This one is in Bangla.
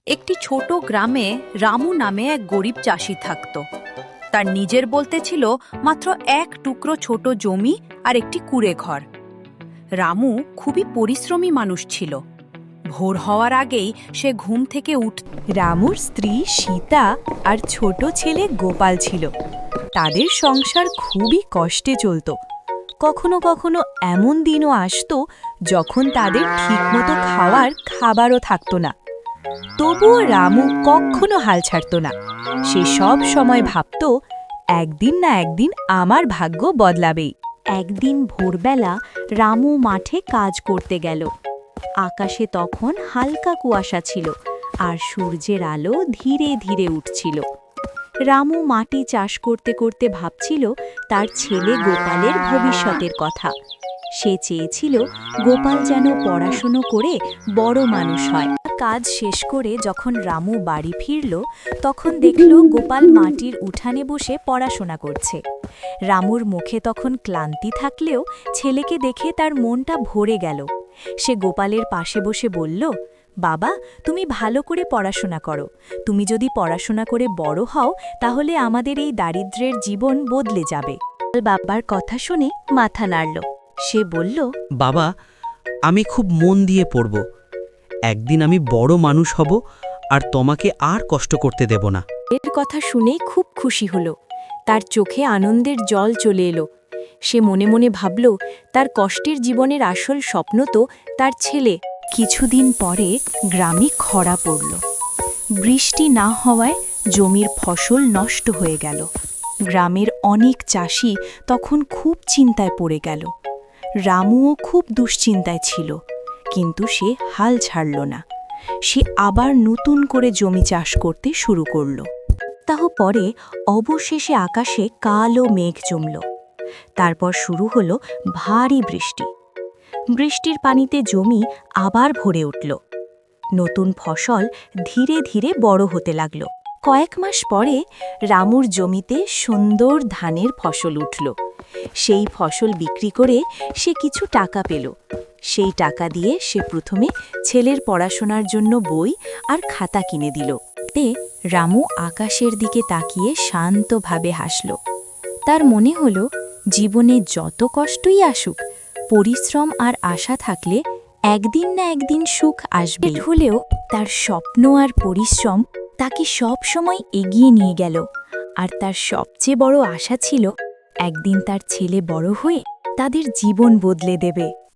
একটি ছোট গ্রামে রামু নামে এক গরিব চাষি থাকত। তার নিজের বলতে ছিল মাত্র এক টুকরো ছোট জমি আর একটি কুঁড়ে ঘর। রামু খুবই পরিশ্রমী মানুষ ছিল। ভোর হওয়ার আগেই সে ঘুম থেকে রামুর স্ত্রী সীতা আর ছোট ছেলে গোপাল ছিল। তাদের সংসার খুবই কষ্টে চলত। কখনো কখনো এমন দিনও আসতো যখন তাদের ঠিকমতো খাবারও থাকতো না। তবুও রামু কখনো হাল ছাড়ত না। সে সব সময় ভাবত, একদিন না একদিন আমার ভাগ্য বদলাবেই। একদিন ভোরবেলা রামু মাঠে কাজ করতে গেল। আকাশে তখন হালকা কুয়াশা ছিল আর সূর্যের আলো ধীরে ধীরে উঠছিল। রামু মাটি চাষ করতে করতে ভাবছিল তার ছেলে গোপালের ভবিষ্যতের কথা। সে চেয়েছিল গোপাল যেন পড়াশুনো করে বড় মানুষ হয়। কাজ শেষ করে যখন রামু বাড়ি ফিরল, তখন দেখল গোপাল মাটির উঠানে বসে পড়াশোনা করছে। রামুর মুখে তখন ক্লান্তি থাকলেও ছেলেকে দেখে তার মনটা ভরে গেল। সে গোপালের পাশে বসে বলল, বাবা, তুমি ভালো করে পড়াশোনা করো। তুমি যদি পড়াশোনা করে বড় হও, তাহলে আমাদের এই দারিদ্র্যের জীবন বদলে যাবে। বাবার কথা শুনে মাথা নাড়ল। সে বলল, বাবা, আমি খুব মন দিয়ে পড়ব। একদিন আমি বড় মানুষ হব আর তোমাকে আর কষ্ট করতে দেব না। এর কথা শুনে খুব খুশি হল। তার চোখে আনন্দের জল চলে এলো। সে মনে মনে ভাবল, তার কষ্টের জীবনের আসল স্বপ্ন তো তার ছেলে। কিছুদিন পরে গ্রামে খরা পড়ল। বৃষ্টি না হওয়ায় জমির ফসল নষ্ট হয়ে গেল। গ্রামের অনেক চাষি তখন খুব চিন্তায় পড়ে গেল। রামুও খুব দুশ্চিন্তায় ছিল, কিন্তু সে হাল ছাড়ল না। সে আবার নতুন করে জমি চাষ করতে শুরু করল। পরে অবশেষে আকাশে কালো মেঘ জমল। তারপর শুরু হলো ভারী বৃষ্টি। বৃষ্টির পানিতে জমি আবার ভরে উঠল। নতুন ফসল ধীরে ধীরে বড় হতে লাগল। কয়েক মাস পরে রামুর জমিতে সুন্দর ধানের ফসল উঠল। সেই ফসল বিক্রি করে সে কিছু টাকা পেল। সেই টাকা দিয়ে সে প্রথমে ছেলের পড়াশোনার জন্য বই আর খাতা কিনে দিল। রামু আকাশের দিকে তাকিয়ে শান্তভাবে হাসল। তার মনে হল, জীবনে যত কষ্টই আসুক, পরিশ্রম আর আশা থাকলে একদিন না একদিন সুখ আসবে। হলেও তার স্বপ্ন আর পরিশ্রম তাকে সব সময় এগিয়ে নিয়ে গেল। আর তার সবচেয়ে বড় আশা ছিল, একদিন তার ছেলে বড় হয়ে তাদের জীবন বদলে দেবে।